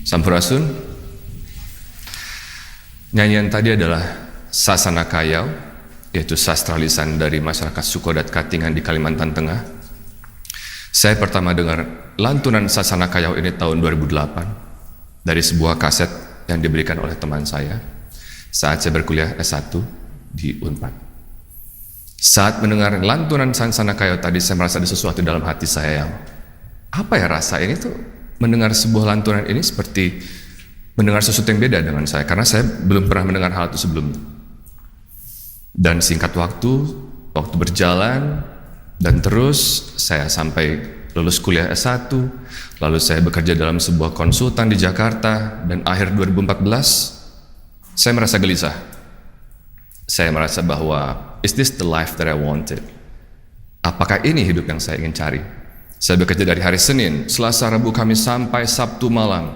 Sampurasun. Nyanyian tadi adalah Sasana Kayau, yaitu sastra lisan dari masyarakat Sukodat Katingan di Kalimantan Tengah. Saya pertama dengar lantunan Sasana Kayau ini tahun 2008 dari sebuah kaset yang diberikan oleh teman saya saat saya berkuliah S1 di Unpad. Saat mendengar lantunan Sasana Kayau tadi, saya merasa ada sesuatu dalam hati saya yang, apa ya rasa ini tuh, mendengar sebuah lantunan ini seperti mendengar sesuatu yang beda dengan saya, karena saya belum pernah mendengar hal itu sebelumnya. Dan singkat waktu berjalan, dan terus saya sampai lulus kuliah S1, lalu saya bekerja dalam sebuah konsultan di Jakarta, dan akhir 2014, saya merasa gelisah. Saya merasa bahwa, is this the life that I wanted? Apakah ini hidup yang saya ingin cari? Saya bekerja dari hari Senin, Selasa, Rabu, Kamis sampai Sabtu malam.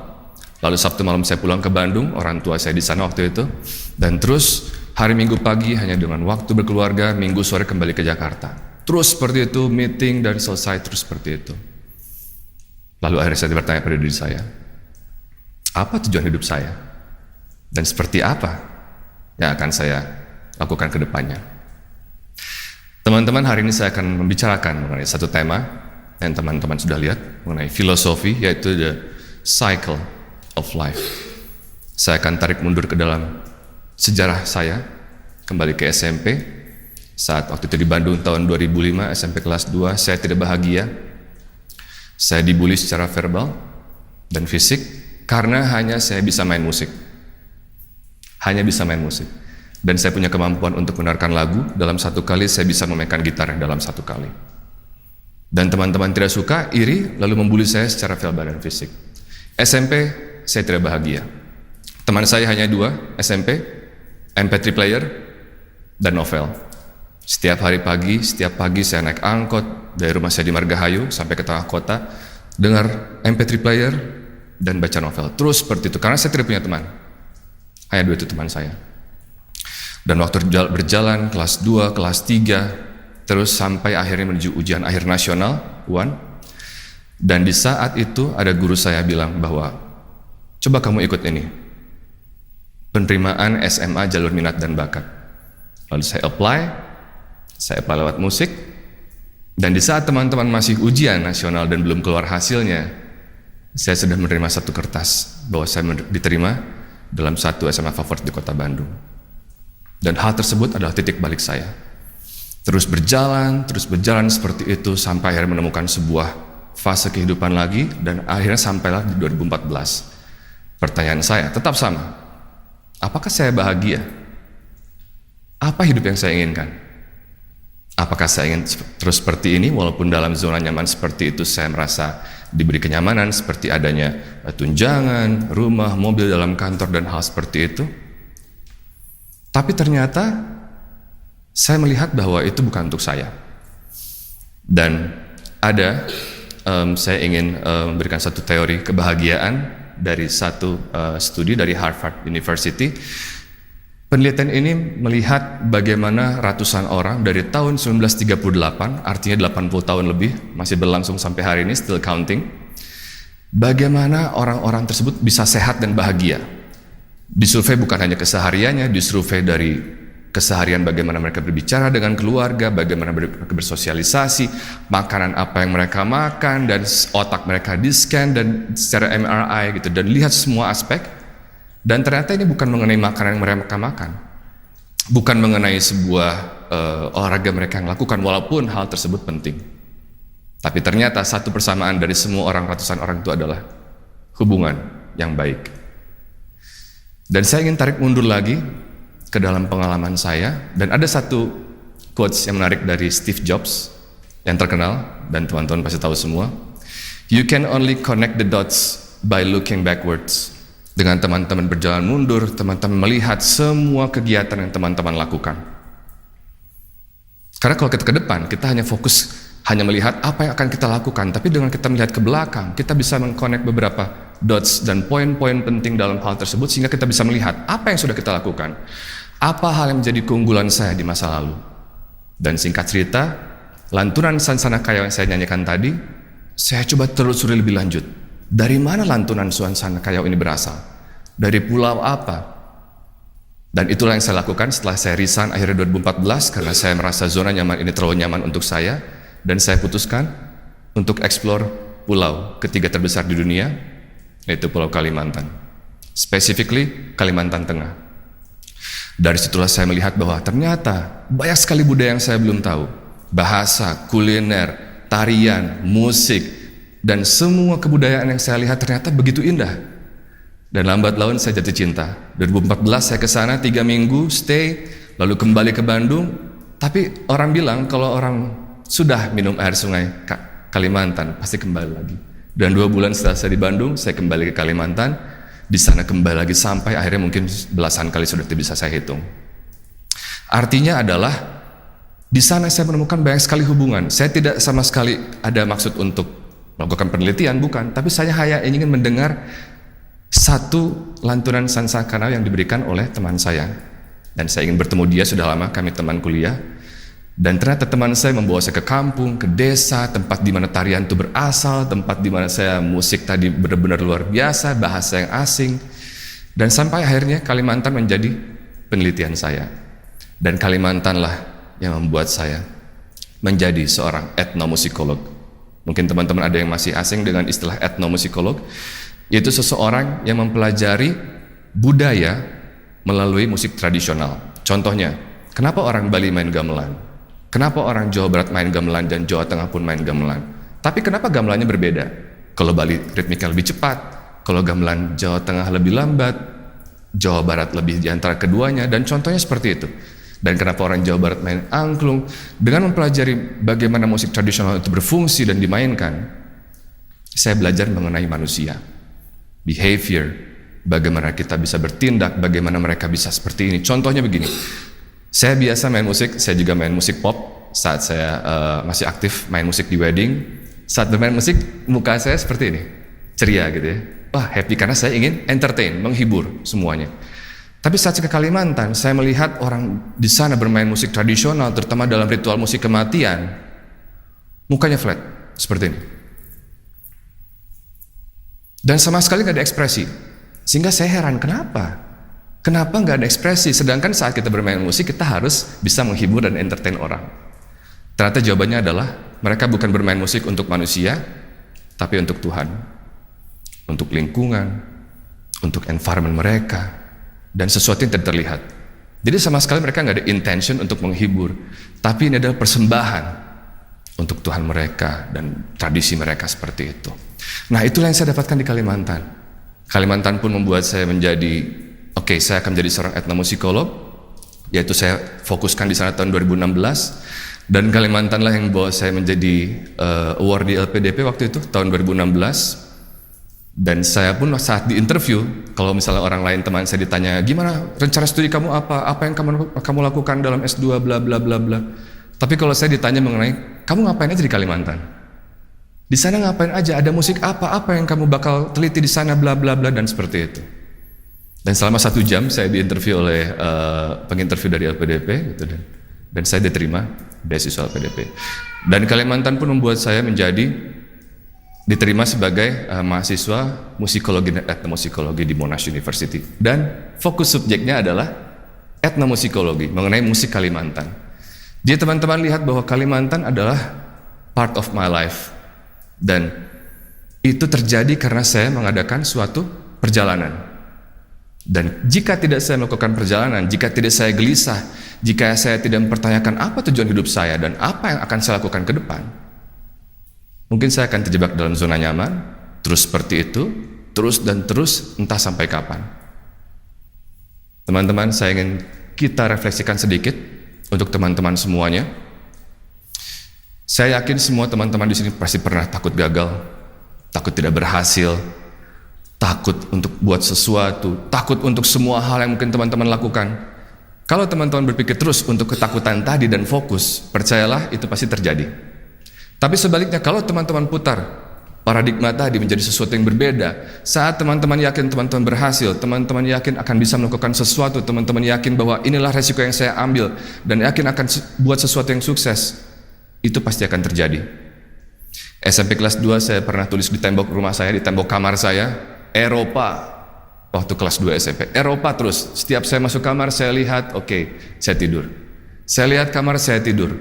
Lalu Sabtu malam saya pulang ke Bandung, orang tua saya di sana waktu itu. Dan terus hari Minggu pagi hanya dengan waktu berkeluarga, Minggu sore kembali ke Jakarta. Terus seperti itu, meeting dan selesai terus seperti itu. Lalu akhirnya saya bertanya pada diri saya, apa tujuan hidup saya? Dan seperti apa yang akan saya lakukan ke depannya? Teman-teman, hari ini saya akan membicarakan mengenai satu tema yang teman-teman sudah lihat, mengenai filosofi, yaitu the cycle of life. Saya akan tarik mundur ke dalam sejarah saya, kembali ke SMP. Saat waktu itu di Bandung tahun 2005, SMP kelas 2, saya tidak bahagia. Saya dibully secara verbal dan fisik karena hanya saya bisa main musik. Hanya bisa main musik. Dan saya punya kemampuan untuk mendengarkan lagu, dalam satu kali saya bisa memainkan gitar dalam satu kali. Dan teman-teman tidak suka, iri, lalu membuli saya secara verbal dan fisik. SMP, saya tidak bahagia. Teman saya hanya 2, SMP, MP3 player, dan novel. Setiap pagi saya naik angkot dari rumah saya di Margahayu sampai ke tengah kota, dengar MP3 player, dan baca novel. Terus seperti itu, karena saya tidak punya teman. Hanya 2 itu teman saya. Dan waktu berjalan, kelas 2, kelas 3, terus sampai akhirnya menuju ujian akhir nasional, UAN. Dan di saat itu ada guru saya bilang bahwa, coba kamu ikut ini, penerimaan SMA jalur minat dan bakat. Lalu saya apply lewat musik. Dan di saat teman-teman masih ujian nasional dan belum keluar hasilnya, saya sudah menerima satu kertas bahwa saya diterima dalam satu SMA favorit di kota Bandung. Dan hal tersebut adalah titik balik saya. Terus berjalan seperti itu sampai akhirnya menemukan sebuah fase kehidupan lagi, dan akhirnya sampailah di 2014. Pertanyaan saya tetap sama. Apakah saya bahagia? Apa hidup yang saya inginkan? Apakah saya ingin terus seperti ini walaupun dalam zona nyaman seperti itu saya merasa diberi kenyamanan seperti adanya tunjangan, rumah, mobil dalam kantor dan hal seperti itu? Tapi ternyata saya melihat bahwa itu bukan untuk saya. Dan saya ingin memberikan satu teori kebahagiaan dari satu studi dari Harvard University. Penelitian ini melihat bagaimana ratusan orang dari tahun 1938, artinya 80 tahun lebih, masih berlangsung sampai hari ini, still counting. Bagaimana orang-orang tersebut bisa sehat dan bahagia. Disurvei bukan hanya kesehariannya, disurvei dari keseharian bagaimana mereka berbicara dengan keluarga, bagaimana mereka bersosialisasi, makanan apa yang mereka makan, dan otak mereka di-scan dan secara MRI gitu, dan lihat semua aspek. Dan ternyata ini bukan mengenai makanan yang mereka makan, bukan mengenai sebuah olahraga mereka yang lakukan, walaupun hal tersebut penting. Tapi ternyata satu persamaan dari semua orang, ratusan orang itu adalah hubungan yang baik. Dan saya ingin tarik mundur lagi ke dalam pengalaman saya, dan ada satu quotes yang menarik dari Steve Jobs yang terkenal dan teman-teman pasti tahu semua. You can only connect the dots by looking backwards. Dengan teman-teman berjalan mundur, teman-teman melihat semua kegiatan yang teman-teman lakukan. Karena kalau kita ke depan, kita hanya fokus, hanya melihat apa yang akan kita lakukan. Tapi dengan kita melihat ke belakang, kita bisa mengkonek beberapa dots dan poin-poin penting dalam hal tersebut, sehingga kita bisa melihat apa yang sudah kita lakukan. Apa hal yang menjadi keunggulan saya di masa lalu. Dan singkat cerita, lantunan Sansana Kayau yang saya nyanyikan tadi, saya coba telusuri lebih lanjut. Dari mana lantunan Sansana Kayau ini berasal? Dari pulau apa? Dan itulah yang saya lakukan setelah saya resign akhirnya 2014, karena saya merasa zona nyaman ini terlalu nyaman untuk saya, dan saya putuskan untuk explore pulau ketiga terbesar di dunia, yaitu Pulau Kalimantan, specifically Kalimantan Tengah. Dari situlah saya melihat bahwa ternyata banyak sekali budaya yang saya belum tahu, bahasa, kuliner, tarian, musik, dan semua kebudayaan yang saya lihat ternyata begitu indah. Dan lambat laun saya jatuh cinta. 2014 saya ke sana 3 minggu stay, lalu kembali ke Bandung. Tapi orang bilang kalau orang sudah minum air sungai Kalimantan pasti kembali lagi. Dan 2 bulan setelah saya di Bandung, saya kembali ke Kalimantan. Di sana kembali lagi sampai akhirnya mungkin belasan kali sudah tidak bisa saya hitung. Artinya adalah di sana saya menemukan banyak sekali hubungan. Saya tidak sama sekali ada maksud untuk melakukan penelitian, bukan. Tapi saya hanya ingin mendengar satu lantunan Sansana Kayau yang diberikan oleh teman saya, dan saya ingin bertemu dia. Sudah lama kami teman kuliah, dan ternyata teman saya membawa saya ke kampung, ke desa, tempat di mana tarian itu berasal, tempat di mana saya musik tadi benar-benar luar biasa, bahasa yang asing, dan sampai akhirnya Kalimantan menjadi penelitian saya. Dan Kalimantanlah yang membuat saya menjadi seorang etnomusikolog. Mungkin teman-teman ada yang masih asing dengan istilah etnomusikolog, yaitu seseorang yang mempelajari budaya melalui musik tradisional. Contohnya, kenapa orang Bali main gamelan? Kenapa orang Jawa Barat main gamelan dan Jawa Tengah pun main gamelan? Tapi kenapa gamelannya berbeda? Kalau Bali ritmiknya lebih cepat, kalau gamelan Jawa Tengah lebih lambat, Jawa Barat lebih di antara keduanya, dan contohnya seperti itu. Dan kenapa orang Jawa Barat main angklung? Dengan mempelajari bagaimana musik tradisional itu berfungsi dan dimainkan, saya belajar mengenai manusia. Behavior, bagaimana kita bisa bertindak, bagaimana mereka bisa seperti ini. Contohnya begini, saya biasa main musik, saya juga main musik pop saat saya masih aktif main musik di wedding. Saat bermain musik, muka saya seperti ini, ceria gitu ya. Wah, happy karena saya ingin entertain, menghibur semuanya. Tapi saat saya ke Kalimantan, saya melihat orang di sana bermain musik tradisional, terutama dalam ritual musik kematian, mukanya flat, seperti ini. Dan sama sekali nggak ada ekspresi. Sehingga saya heran, kenapa? Kenapa nggak ada ekspresi? Sedangkan saat kita bermain musik, kita harus bisa menghibur dan entertain orang. Ternyata jawabannya adalah, mereka bukan bermain musik untuk manusia, tapi untuk Tuhan. Untuk lingkungan, untuk environment mereka, dan sesuatu yang tidak terlihat. Jadi sama sekali mereka nggak ada intention untuk menghibur, tapi ini adalah persembahan untuk Tuhan mereka dan tradisi mereka seperti itu. Nah, itulah yang saya dapatkan di Kalimantan. Kalimantan pun membuat saya menjadi, saya akan menjadi seorang etnomusikolog, yaitu saya fokuskan di sana tahun 2016, dan Kalimantanlah yang membawa saya menjadi award di LPDP waktu itu tahun 2016. Dan saya pun saat di interview, kalau misalnya orang lain teman saya ditanya, gimana rencana studi kamu apa yang kamu lakukan dalam S2 bla bla bla bla. Tapi kalau saya ditanya mengenai, kamu ngapain aja di Kalimantan? Di sana ngapain aja? Ada musik apa yang kamu bakal teliti di sana bla bla bla, dan seperti itu. Dan selama 1 jam saya diinterview oleh penginterview dari LPDP gitu, dan saya diterima beasiswa LPDP. Dan Kalimantan pun membuat saya diterima sebagai mahasiswa musikologi dan etnomusikologi di Monash University, dan fokus subjeknya adalah etnomusikologi mengenai musik Kalimantan. Jadi teman-teman lihat bahwa Kalimantan adalah part of my life, dan itu terjadi karena saya mengadakan suatu perjalanan. Dan jika tidak saya melakukan perjalanan, jika tidak saya gelisah, jika saya tidak mempertanyakan apa tujuan hidup saya dan apa yang akan saya lakukan ke depan, mungkin saya akan terjebak dalam zona nyaman, terus seperti itu, terus dan terus, entah sampai kapan. Teman-teman, saya ingin kita refleksikan sedikit untuk teman-teman semuanya. Saya yakin semua teman-teman di sini pasti pernah takut gagal, takut tidak berhasil, takut untuk buat sesuatu, takut untuk semua hal yang mungkin teman-teman lakukan. Kalau teman-teman berpikir terus untuk ketakutan tadi dan fokus, percayalah itu pasti terjadi. Tapi sebaliknya, kalau teman-teman putar paradigma tadi menjadi sesuatu yang berbeda, saat teman-teman yakin teman-teman berhasil, teman-teman yakin akan bisa melakukan sesuatu, teman-teman yakin bahwa inilah resiko yang saya ambil, dan yakin akan buat sesuatu yang sukses, itu pasti akan terjadi. SMP kelas 2 saya pernah tulis di tembok rumah saya, di tembok kamar saya, Eropa. Waktu kelas 2 SMP, Eropa terus. Setiap saya masuk kamar, saya lihat, oke, saya tidur. Saya lihat kamar, saya tidur.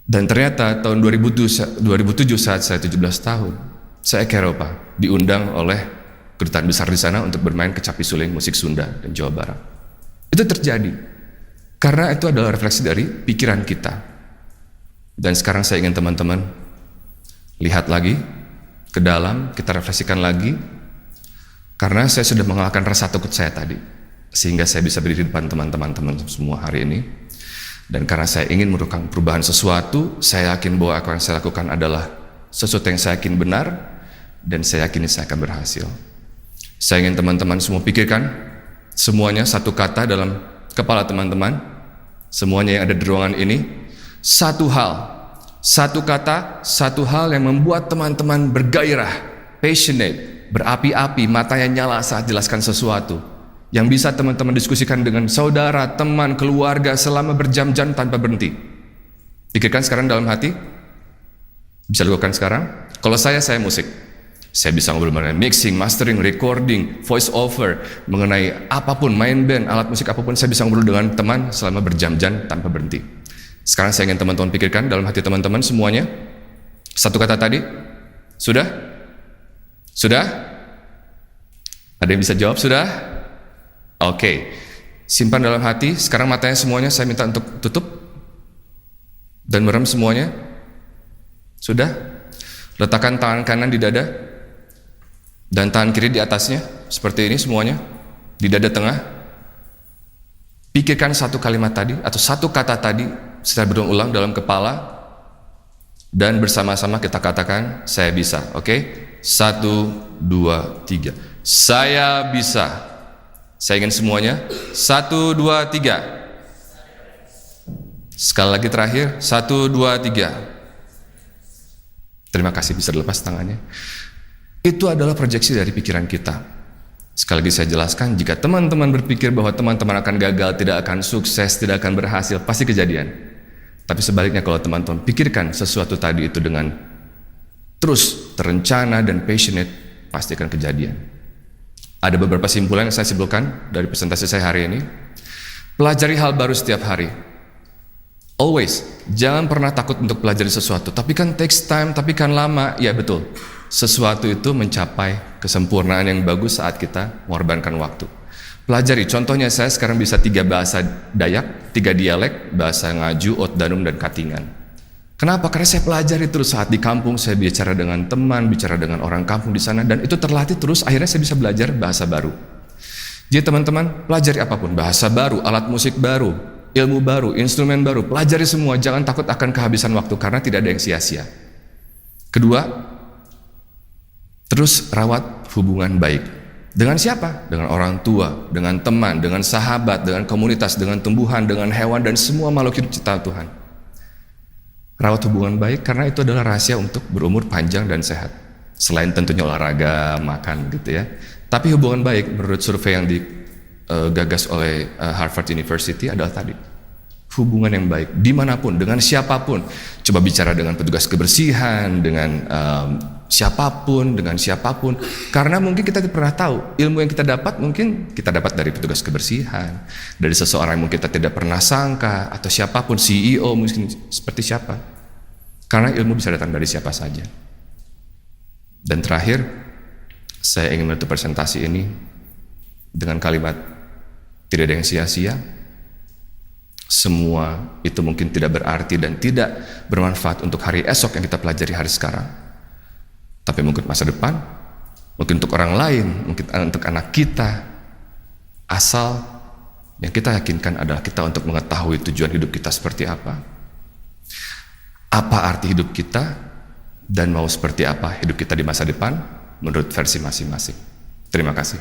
Dan ternyata tahun 2007 saat saya 17 tahun, saya ke Eropa, diundang oleh kedutaan besar di sana untuk bermain kecapi suling musik Sunda dan Jawa Barat. Itu terjadi karena itu adalah refleksi dari pikiran kita. Dan sekarang saya ingin teman-teman lihat lagi ke dalam, kita refleksikan lagi. Karena saya sudah mengalahkan rasa takut saya tadi, sehingga saya bisa berdiri di depan teman-teman semua hari ini. Dan karena saya ingin melakukan perubahan sesuatu, saya yakin bahwa apa yang saya lakukan adalah sesuatu yang saya yakin benar, dan saya yakin saya akan berhasil. Saya ingin teman-teman semua pikirkan semuanya satu kata dalam kepala teman-teman, semuanya yang ada di ruangan ini, satu hal, satu kata, satu hal yang membuat teman-teman bergairah, passionate, berapi-api, matanya nyala saat jelaskan sesuatu, yang bisa teman-teman diskusikan dengan saudara, teman, keluarga selama berjam-jam tanpa berhenti. Pikirkan sekarang dalam hati. Bisa lakukan sekarang. Kalau saya musik. Saya bisa ngobrol mengenai mixing, mastering, recording, voice over, mengenai apapun, main band, alat musik apapun, saya bisa ngobrol dengan teman selama berjam-jam tanpa berhenti. Sekarang saya ingin teman-teman pikirkan dalam hati teman-teman semuanya. Satu kata tadi. Sudah? Sudah? Ada yang bisa jawab? Sudah? Oke. Simpan dalam hati. Sekarang matanya semuanya saya minta untuk tutup dan merem semuanya. Sudah? Letakkan tangan kanan di dada dan tangan kiri di atasnya, seperti ini semuanya, di dada tengah. Pikirkan satu kalimat tadi atau satu kata tadi secara berulang-ulang dalam kepala, dan bersama-sama kita katakan, saya bisa. Oke? 1, 2, 3. Saya bisa. Saya ingin semuanya. 1, 2, 3. Sekali lagi terakhir. 1, 2, 3. Terima kasih, bisa dilepas tangannya. Itu adalah proyeksi dari pikiran kita. Sekali lagi saya jelaskan, jika teman-teman berpikir bahwa teman-teman akan gagal, tidak akan sukses, tidak akan berhasil, pasti kejadian. Tapi sebaliknya, kalau teman-teman pikirkan sesuatu tadi itu dengan terus terencana dan passionate, pasti akan kejadian. Ada beberapa simpulan yang saya simpulkan dari presentasi saya hari ini. Pelajari hal baru setiap hari. Always, jangan pernah takut untuk pelajari sesuatu. Tapi kan takes time, tapi kan lama. Ya betul, sesuatu itu mencapai kesempurnaan yang bagus saat kita mengorbankan waktu. Pelajari, contohnya saya sekarang bisa 3 bahasa Dayak, 3 dialek, bahasa Ngaju, Ot Danum, dan Katingan. Kenapa? Karena saya pelajari terus saat di kampung, saya bicara dengan teman, bicara dengan orang kampung di sana, dan itu terlatih terus, akhirnya saya bisa belajar bahasa baru. Jadi teman-teman, pelajari apapun, bahasa baru, alat musik baru, ilmu baru, instrumen baru, pelajari semua, jangan takut akan kehabisan waktu, karena tidak ada yang sia-sia. Kedua, terus rawat hubungan baik. Dengan siapa? Dengan orang tua, dengan teman, dengan sahabat, dengan komunitas, dengan tumbuhan, dengan hewan, dan semua makhluk hidup ciptaan Tuhan. Rawat hubungan baik karena itu adalah rahasia untuk berumur panjang dan sehat. Selain tentunya olahraga, makan gitu ya. Tapi hubungan baik menurut survei yang digagas oleh Harvard University adalah tadi. Hubungan yang baik dimanapun, dengan siapapun. Coba bicara dengan petugas kebersihan, dengan siapapun. Karena mungkin kita tidak pernah tahu ilmu yang kita dapat, mungkin kita dapat dari petugas kebersihan, dari seseorang yang mungkin kita tidak pernah sangka, atau siapapun, CEO mungkin seperti siapa. Karena ilmu bisa datang dari siapa saja. Dan terakhir, saya ingin menutup presentasi ini dengan kalimat, tidak ada yang sia-sia. Semua itu mungkin tidak berarti dan tidak bermanfaat untuk hari esok yang kita pelajari hari sekarang. Tapi mungkin masa depan, mungkin untuk orang lain, mungkin untuk anak kita. Asal yang kita yakinkan adalah kita untuk mengetahui tujuan hidup kita seperti apa arti hidup kita, dan mau seperti apa hidup kita di masa depan menurut versi masing-masing. Terima kasih.